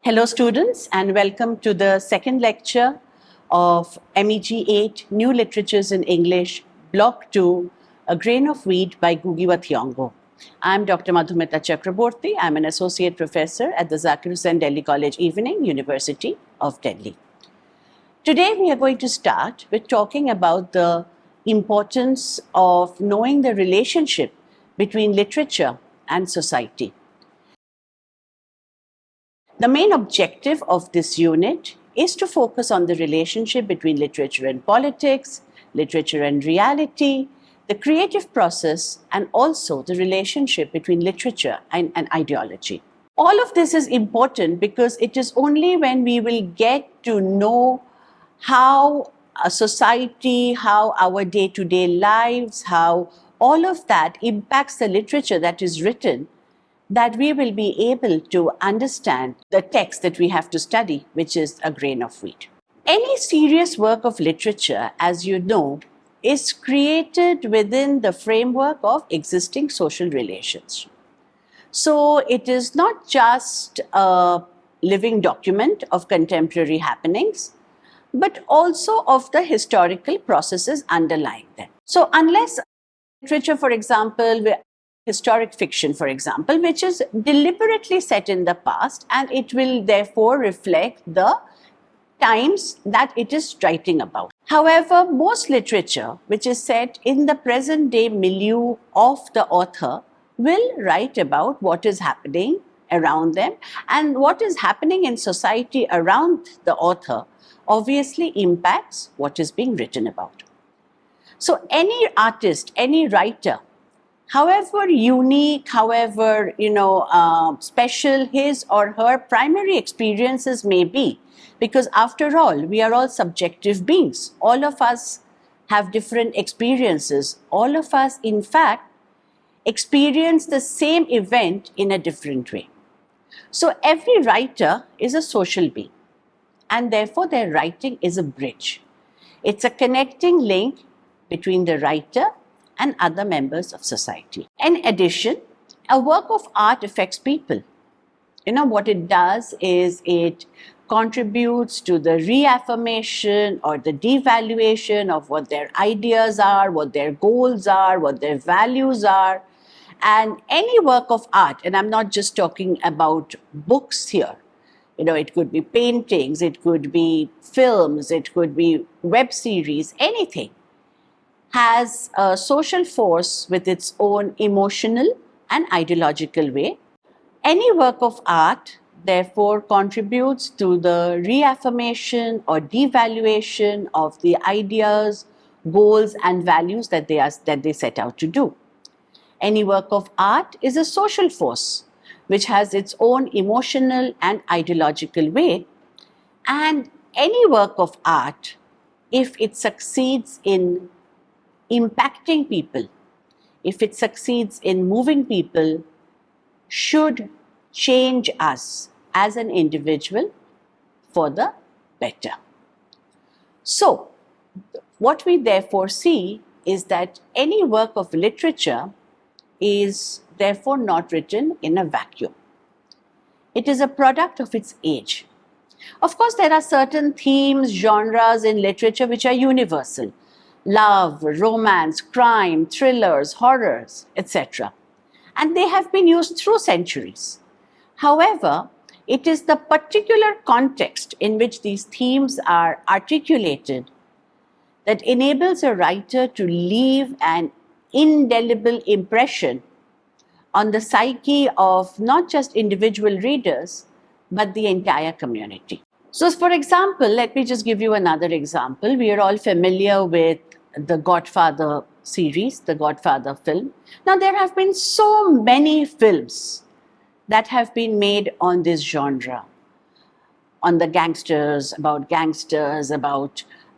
Hello students, and welcome to the second lecture of MEG 8 New Literatures in English, Block 2, A Grain of Wheat by Ngugi wa Thiong'o. I'm Dr. Madhumita Chakraborty. I'm an associate professor at the Zakir Hussain Delhi College Evening, University of Delhi. Today we are going to start with talking about the importance of knowing the relationship between literature and society. The main objective of this unit is to focus on the relationship between literature and politics, literature and reality, the creative process, and also the relationship between literature and ideology. All of this is important because it is only when we will get to know how a society, how our day-to-day lives, how all of that impacts the literature that is written, that we will be able to understand the text that we have to study, which is A Grain of Wheat. Any serious work of literature, as you know, is created within the framework of existing social relations. So it is not just a living document of contemporary happenings, but also of the historical processes underlying them. So unless literature, for example, historic fiction, for example, which is deliberately set in the past, and it will therefore reflect the times that it is writing about. However, most literature which is set in the present day milieu of the author will write about what is happening around them, and what is happening in society around the author obviously impacts what is being written about. So any artist, any writer, however unique, however special his or her primary experiences may be, because after all, we are all subjective beings. All of us have different experiences. All of us, in fact, experience the same event in a different way. So every writer is a social being, and therefore their writing is a bridge. It's a connecting link between the writer and other members of society. In addition, a work of art affects people. What it does is it contributes to the reaffirmation or the devaluation of what their ideas are, what their goals are, what their values are. And any work of art, and I'm not just talking about books here, it could be paintings, it could be films, it could be web series, anything, has a social force with its own emotional and ideological way. Any work of art, therefore, contributes to the reaffirmation or devaluation of the ideas, goals, and values that they set out to do. Any work of art is a social force which has its own emotional and ideological way. And any work of art, if it succeeds in impacting people, if it succeeds in moving people, should change us as an individual for the better. So, what we therefore see is that any work of literature is therefore not written in a vacuum. It is a product of its age. Of course, there are certain themes, genres in literature which are universal. Love, romance, crime, thrillers, horrors, etc. And they have been used through centuries. However, it is the particular context in which these themes are articulated that enables a writer to leave an indelible impression on the psyche of not just individual readers, but the entire community. So, for example, let me just give you another example. We are all familiar with the Godfather series, the Godfather film. Now, there have been so many films that have been made on this genre, on the gangsters, about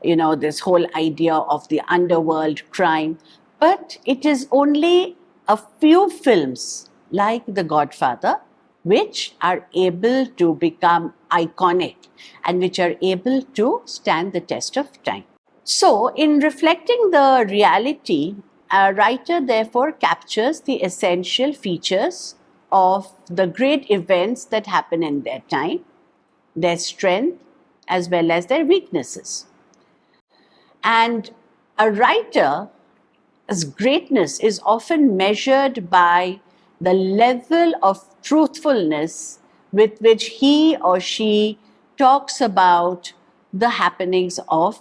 this whole idea of the underworld crime. But it is only a few films like The Godfather which are able to become iconic and which are able to stand the test of time. So, in reflecting the reality, a writer therefore captures the essential features of the great events that happen in their time their strength as well as their weaknesses. And a writer's greatness is often measured by the level of truthfulness with which he or she talks about the happenings of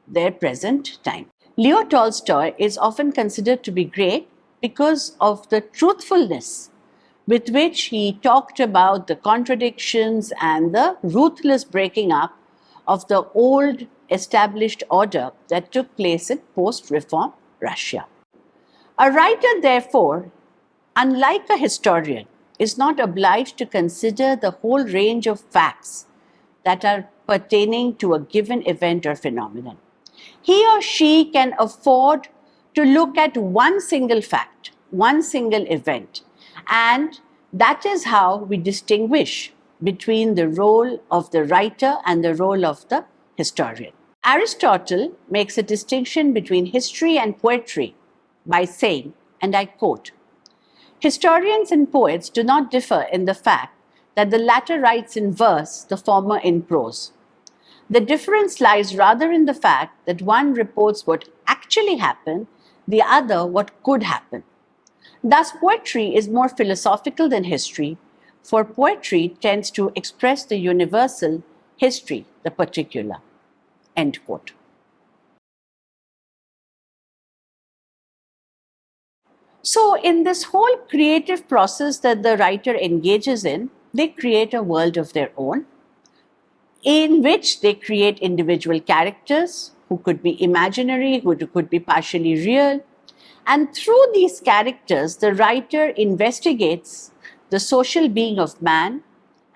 their present time. Leo Tolstoy is often considered to be great because of the truthfulness with which he talked about the contradictions and the ruthless breaking up of the old established order that took place in post-reform Russia. A writer, therefore, unlike a historian, is not obliged to consider the whole range of facts that are pertaining to a given event or phenomenon. He or she can afford to look at one single fact, one single event, and that is how we distinguish between the role of the writer and the role of the historian. Aristotle makes a distinction between history and poetry by saying, and I quote, "Historians and poets do not differ in the fact that the latter writes in verse, the former in prose. The difference lies rather in the fact that one reports what actually happened, the other what could happen. Thus, poetry is more philosophical than history, for poetry tends to express the universal, history the particular." End quote. So, in this whole creative process that the writer engages in, they create a world of their own, in which they create individual characters who could be imaginary, who could be partially real. And through these characters, the writer investigates the social being of man,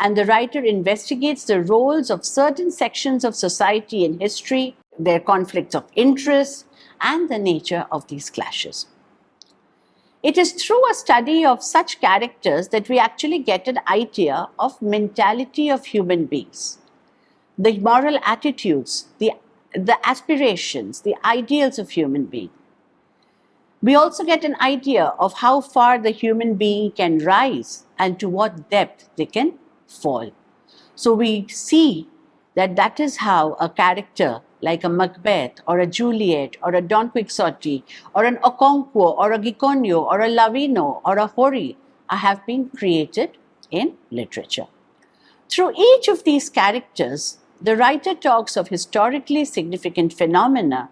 and the writer investigates the roles of certain sections of society in history, their conflicts of interest, and the nature of these clashes. It is through a study of such characters that we actually get an idea of mentality of human beings, the moral attitudes, the aspirations, the ideals of human beings. We also get an idea of how far the human being can rise and to what depth they can fall. So we see that that is how a character like a Macbeth or a Juliet or a Don Quixote or an Okonkwo or a Gikonyo or a Lavino or a Hori have been created in literature. Through each of these characters, the writer talks of historically significant phenomena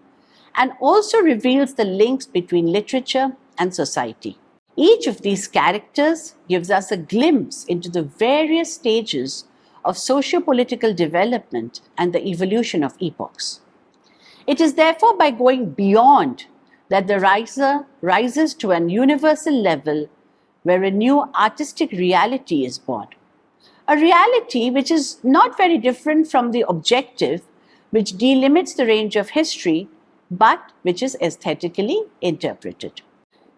and also reveals the links between literature and society. Each of these characters gives us a glimpse into the various stages of socio-political development and the evolution of epochs. It is therefore by going beyond that the writer rises to an universal level where a new artistic reality is born. A reality which is not very different from the objective, which delimits the range of history, but which is aesthetically interpreted.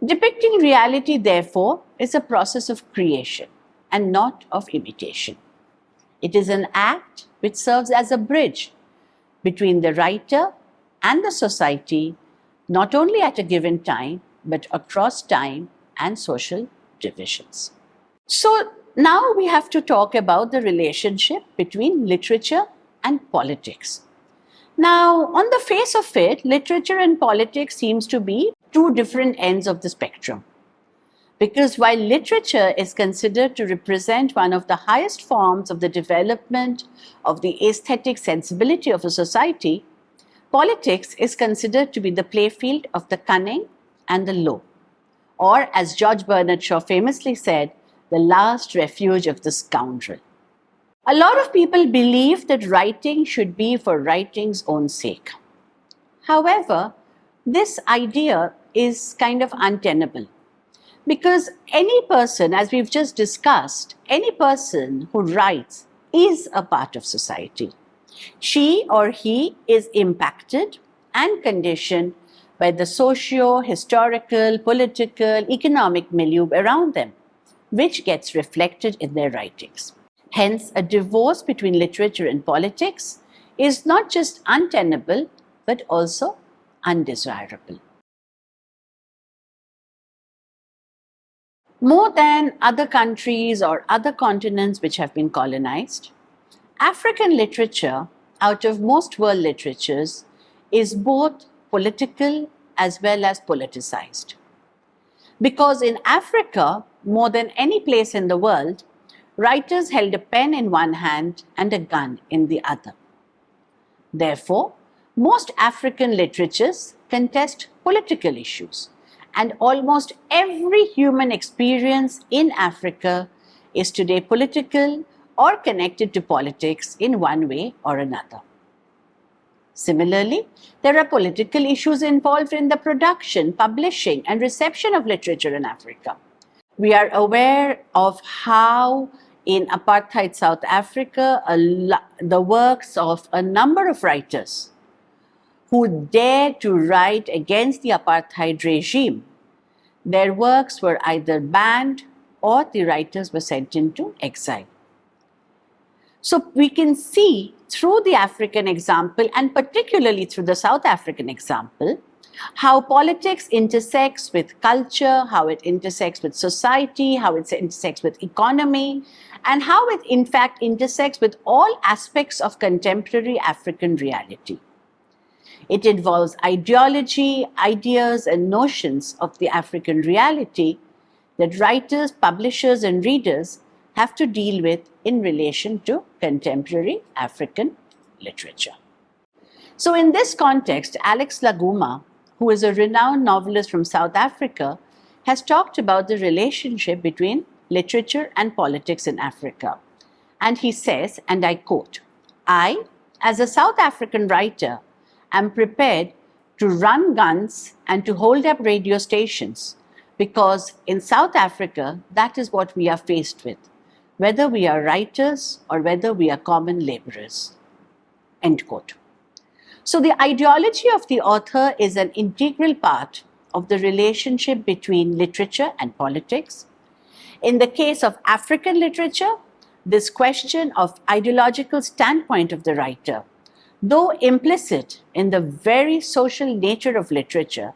Depicting reality, therefore, is a process of creation and not of imitation. It is an act which serves as a bridge between the writer and the society, not only at a given time, but across time and social divisions. So now we have to talk about the relationship between literature and politics. Now, on the face of it, literature and politics seems to be two different ends of the spectrum. Because while literature is considered to represent one of the highest forms of the development of the aesthetic sensibility of a society, politics is considered to be the playfield of the cunning and the low. Or, as George Bernard Shaw famously said, the last refuge of the scoundrel. A lot of people believe that writing should be for writing's own sake. However, this idea is kind of untenable because any person, as we've just discussed, any person who writes is a part of society. She or he is impacted and conditioned by the socio-historical, political, economic milieu around them, which gets reflected in their writings. Hence, a divorce between literature and politics is not just untenable, but also undesirable. More than other countries or other continents which have been colonized, African literature, out of most world literatures, is both political as well as politicized. Because in Africa, more than any place in the world, writers held a pen in one hand and a gun in the other. Therefore, most African literatures contest political issues, and almost every human experience in Africa is today political or connected to politics in one way or another. Similarly, there are political issues involved in the production, publishing, and reception of literature in Africa. We are aware of how in apartheid South Africa, the works of a number of writers who dared to write against the apartheid regime, their works were either banned or the writers were sent into exile. So we can see through the African example, and particularly through the South African example, how politics intersects with culture, how it intersects with society, how it intersects with economy, and how it in fact intersects with all aspects of contemporary African reality. It involves ideology, ideas, and notions of the African reality that writers, publishers, and readers have to deal with in relation to contemporary African literature. So in this context, Alex Laguma, who is a renowned novelist from South Africa, has talked about the relationship between literature and politics in Africa. And he says, and I quote, "I, as a South African writer, am prepared to run guns and to hold up radio stations because in South Africa, that is what we are faced with, whether we are writers or whether we are common laborers." End quote. So the ideology of the author is an integral part of the relationship between literature and politics. In the case of African literature, this question of ideological standpoint of the writer, though implicit in the very social nature of literature,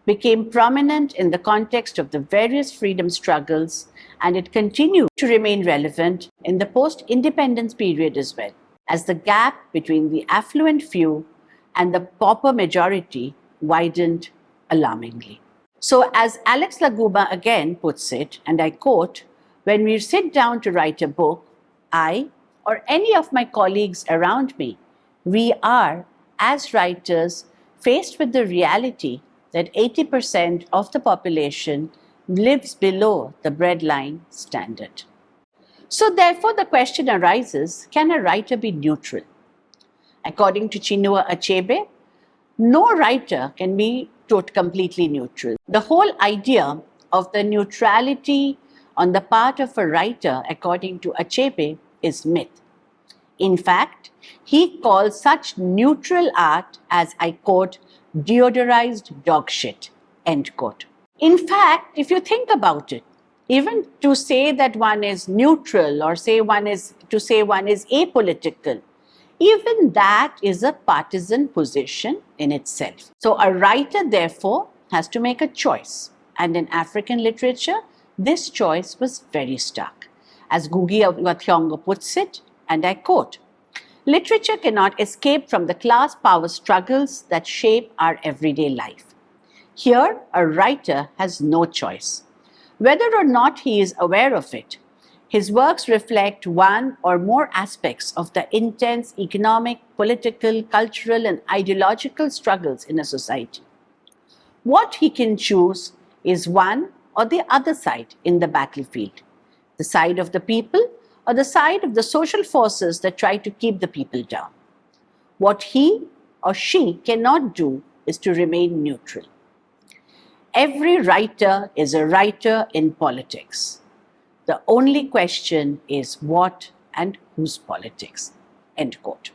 became prominent in the context of the various freedom struggles, and it continued to remain relevant in the post-independence period as well, as the gap between the affluent few and the pauper majority widened alarmingly. So as Alex Laguma again puts it, and I quote, "When we sit down to write a book, I or any of my colleagues around me, we are, as writers, faced with the reality that 80% of the population lives below the breadline standard." So therefore the question arises, can a writer be neutral? According to Chinua Achebe, no writer can be completely neutral. The whole idea of the neutrality on the part of a writer, according to Achebe, is myth. In fact, he calls such neutral art as, I quote, "deodorized dog shit," end quote. In fact, if you think about it, even to say that one is neutral or say one is apolitical, even that is a partisan position in itself. So a writer, therefore, has to make a choice. And in African literature, this choice was very stark. As Ngugi wa Thiong'o puts it, and I quote, "Literature cannot escape from the class power struggles that shape our everyday life. Here, a writer has no choice. Whether or not he is aware of it, his works reflect one or more aspects of the intense economic, political, cultural, and ideological struggles in a society. What he can choose is one or the other side in the battlefield, the side of the people or the side of the social forces that try to keep the people down. What he or she cannot do is to remain neutral. Every writer is a writer in politics. The only question is what and whose politics," end quote.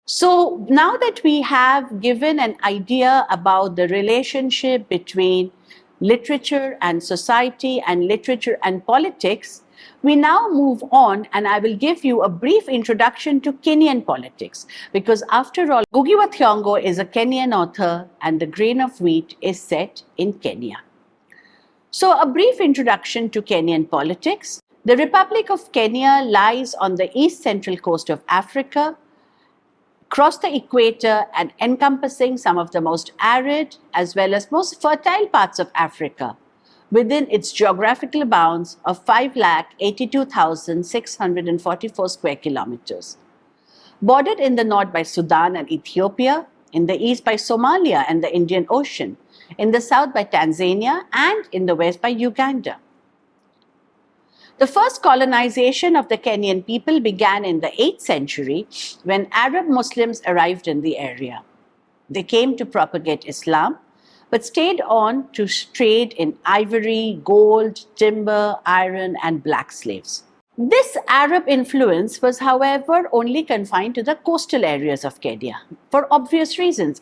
So now that we have given an idea about the relationship between literature and society and literature and politics, we now move on and I will give you a brief introduction to Kenyan politics, because after all, Ngugi wa Thiong'o is a Kenyan author and The Grain of Wheat is set in Kenya. So a brief introduction to Kenyan politics. The Republic of Kenya lies on the east central coast of Africa, across the equator and encompassing some of the most arid as well as most fertile parts of Africa within its geographical bounds of 5,82,644 square kilometers. Bordered in the north by Sudan and Ethiopia, in the east by Somalia and the Indian Ocean, in the south by Tanzania, and in the west by Uganda. The first colonization of the Kenyan people began in the 8th century when Arab Muslims arrived in the area. They came to propagate Islam, but stayed on to trade in ivory, gold, timber, iron, and black slaves. This Arab influence was, however, only confined to the coastal areas of Kenya for obvious reasons.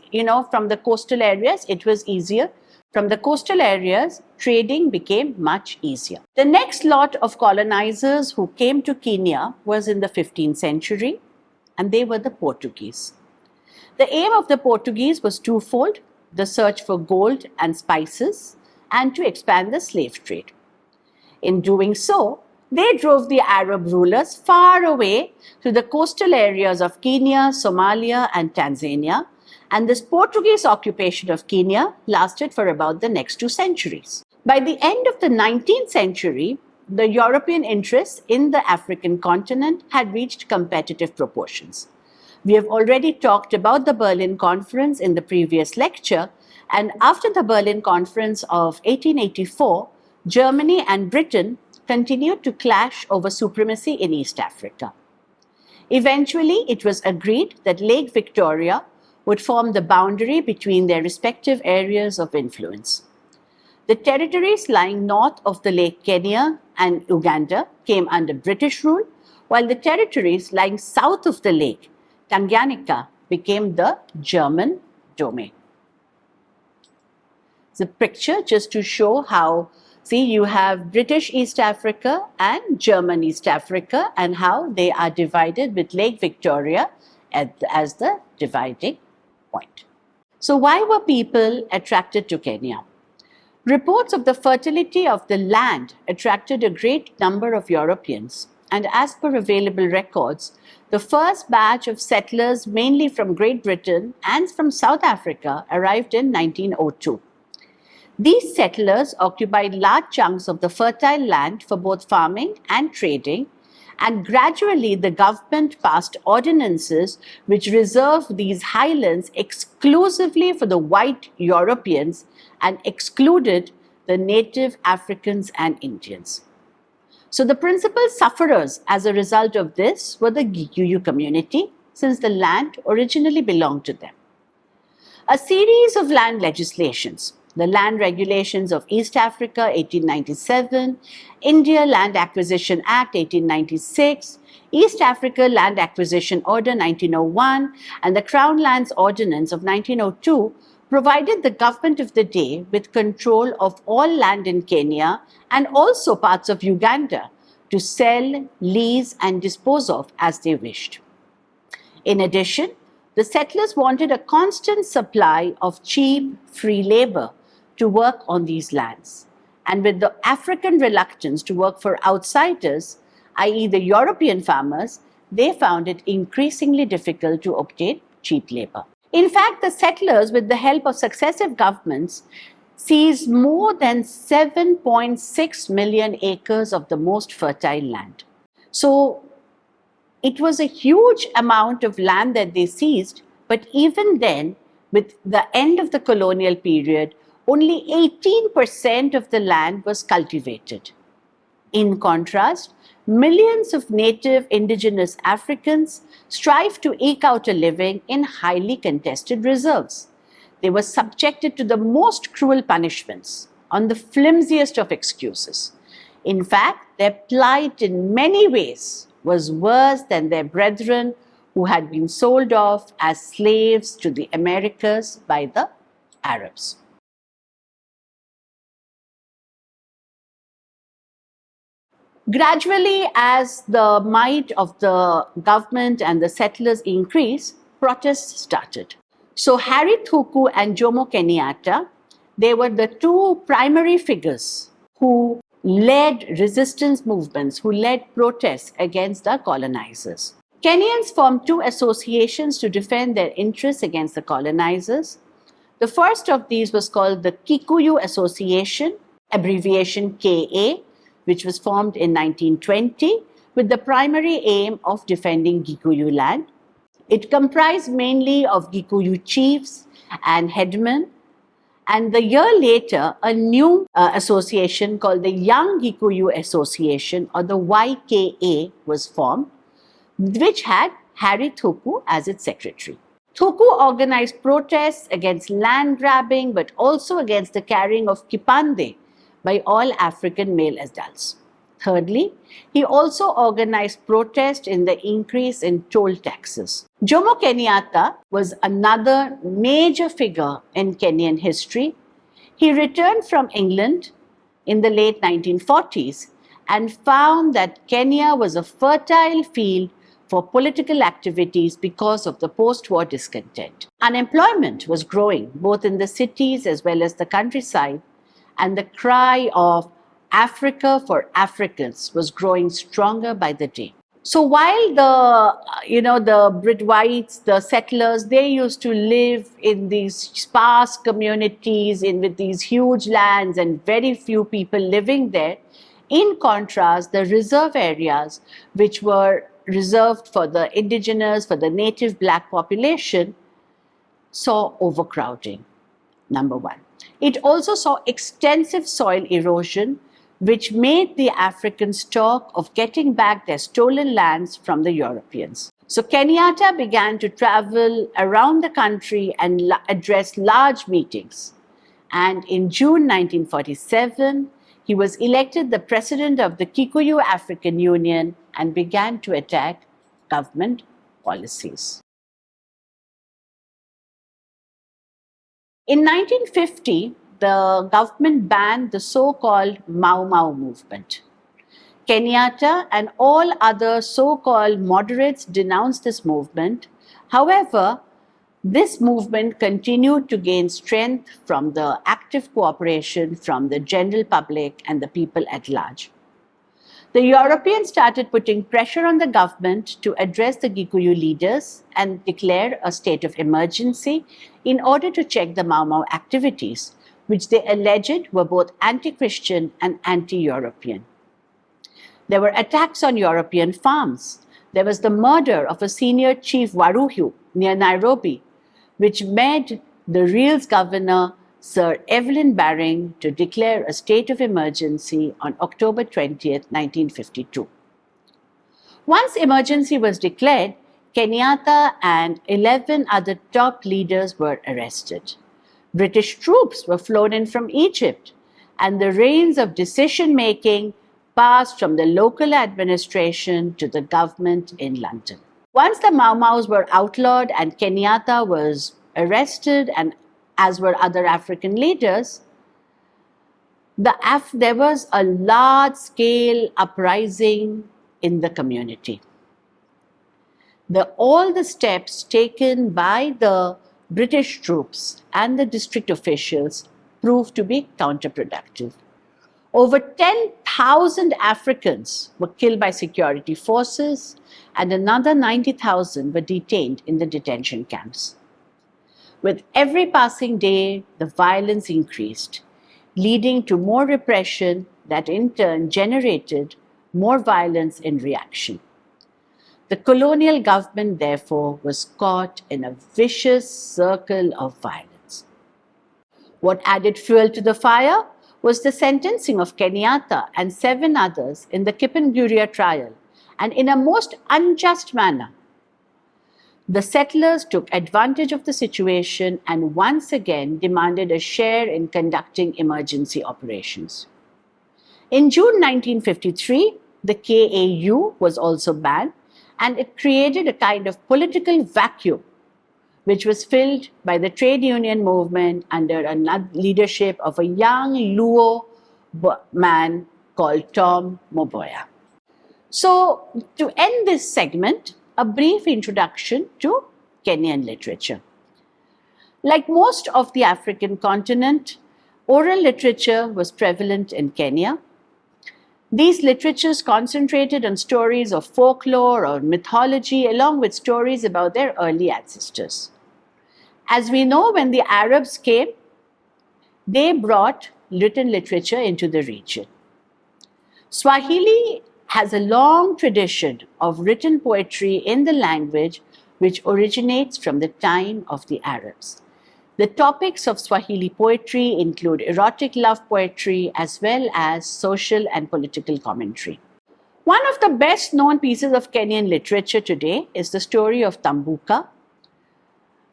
From the coastal areas, it was easier. From the coastal areas, trading became much easier. The next lot of colonizers who came to Kenya was in the 15th century, and they were the Portuguese. The aim of the Portuguese was twofold: the search for gold and spices, and to expand the slave trade. In doing so, they drove the Arab rulers far away to the coastal areas of Kenya, Somalia, and Tanzania, and this Portuguese occupation of Kenya lasted for about the next 2 centuries. By the end of the 19th century, the European interests in the African continent had reached competitive proportions. We have already talked about the Berlin Conference in the previous lecture, and after the Berlin Conference of 1884, Germany and Britain continued to clash over supremacy in East Africa. Eventually, it was agreed that Lake Victoria would form the boundary between their respective areas of influence. The territories lying north of the Lake Kenya and Uganda came under British rule, while the territories lying south of the lake, Tanganyika, became the German domain. It's a picture just to show how, you have British East Africa and German East Africa, and how they are divided with Lake Victoria as the dividing point. So why were people attracted to Kenya? Reports of the fertility of the land attracted a great number of Europeans, and as per available records, the first batch of settlers, mainly from Great Britain and from South Africa, arrived in 1902. These settlers occupied large chunks of the fertile land for both farming and trading, and gradually the government passed ordinances which reserved these highlands exclusively for the white Europeans and excluded the native Africans and Indians. So the principal sufferers as a result of this were the Gikuyu community, since the land originally belonged to them. A series of land legislations, the Land Regulations of East Africa 1897, India Land Acquisition Act 1896, East Africa Land Acquisition Order 1901, and the Crown Lands Ordinance of 1902 provided the government of the day with control of all land in Kenya and also parts of Uganda to sell, lease, and dispose of as they wished. In addition, the settlers wanted a constant supply of cheap, free labor to work on these lands. And with the African reluctance to work for outsiders, i.e. the European farmers, they found it increasingly difficult to obtain cheap labor. In fact, the settlers, with the help of successive governments, seized more than 7.6 million acres of the most fertile land. So it was a huge amount of land that they seized, but even then, with the end of the colonial period, only 18% of the land was cultivated. In contrast, millions of native indigenous Africans strived to eke out a living in highly contested reserves. They were subjected to the most cruel punishments on the flimsiest of excuses. In fact, their plight in many ways was worse than their brethren who had been sold off as slaves to the Americas by the Arabs. Gradually, as the might of the government and the settlers increased, protests started. So Harry Thuku and Jomo Kenyatta, they were the two primary figures who led resistance movements, who led protests against the colonizers. Kenyans formed two associations to defend their interests against the colonizers. The first of these was called the Kikuyu Association, abbreviation KA, which was formed in 1920 with the primary aim of defending Gikuyu land. It comprised mainly of Gikuyu chiefs and headmen. And the year later, a new association called the Young Gikuyu Association, or the YKA, was formed, which had Harry Thuku as its secretary. Thuku organized protests against land grabbing, but also against the carrying of kipande by all African male adults. Thirdly, he also organized protest in the increase in toll taxes. Jomo Kenyatta was another major figure in Kenyan history. He returned from England in the late 1940s and found that Kenya was a fertile field for political activities because of the post-war discontent. Unemployment was growing both in the cities as well as the countryside, and the cry of Africa for Africans was growing stronger by the day. So while the Brit whites, the settlers, they used to live in these sparse communities with these huge lands and very few people living there. In contrast, the reserve areas, which were reserved for the indigenous, for the native black population, saw overcrowding, number one. It also saw extensive soil erosion, which made the Africans talk of getting back their stolen lands from the Europeans. So Kenyatta began to travel around the country and address large meetings. And in June 1947, he was elected the president of the Kikuyu African Union and began to attack government policies. In 1950, the government banned the so-called Mau Mau movement. Kenyatta and all other so-called moderates denounced this movement. However, this movement continued to gain strength from the active cooperation from the general public and the people at large. The Europeans started putting pressure on the government to address the Gikuyu leaders and declare a state of emergency in order to check the Mau Mau activities, which they alleged were both anti-Christian and anti-European. There were attacks on European farms. There was the murder of a senior chief, Waruhu, near Nairobi, which made the Reals governor, Sir Evelyn Baring, to declare a state of emergency on October 20th, 1952. Once emergency was declared, Kenyatta and 11 other top leaders were arrested. British troops were flown in from Egypt, and the reins of decision-making passed from the local administration to the government in London. Once the Mau Maus were outlawed and Kenyatta was arrested, and as were other African leaders, there was a large-scale uprising in the community. All the steps taken by the British troops and the district officials proved to be counterproductive. Over 10,000 Africans were killed by security forces, and another 90,000 were detained in the detention camps. With every passing day, the violence increased, leading to more repression that in turn generated more violence in reaction. The colonial government, therefore, was caught in a vicious circle of violence. What added fuel to the fire was the sentencing of Kenyatta and 7 others in the Kippenguria trial, and in a most unjust manner. The settlers took advantage of the situation and once again demanded a share in conducting emergency operations. In June 1953, the KAU was also banned, and it created a kind of political vacuum which was filled by the trade union movement under a leadership of a young Luo man called Tom Mboya. So, to end this segment, a brief introduction to Kenyan literature. Like most of the African continent, oral literature was prevalent in Kenya. These literatures concentrated on stories of folklore or mythology, along with stories about their early ancestors. As we know, when the Arabs came, they brought written literature into the region. Swahili has a long tradition of written poetry in the language which originates from the time of the Arabs. The topics of Swahili poetry include erotic love poetry as well as social and political commentary. One of the best known pieces of Kenyan literature today is the story of Tambuka,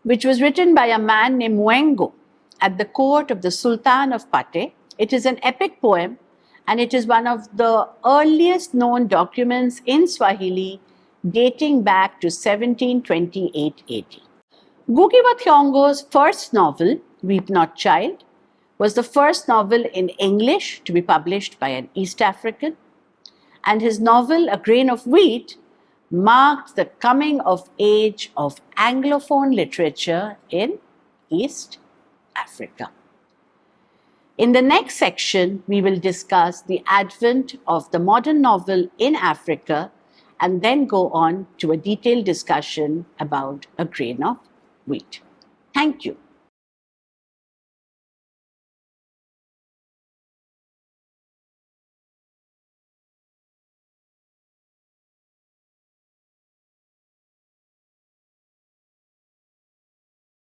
which was written by a man named Mwengo at the court of the Sultan of Pate. It is an epic poem and it is one of the earliest known documents in Swahili dating back to 1728 AD. Ngugi wa Thiong'o's first novel, Weep Not Child, was the first novel in English to be published by an East African, and his novel, A Grain of Wheat, marked the coming of age of Anglophone literature in East Africa. In the next section, we will discuss the advent of the modern novel in Africa and then go on to a detailed discussion about A Grain of Wheat. Thank you.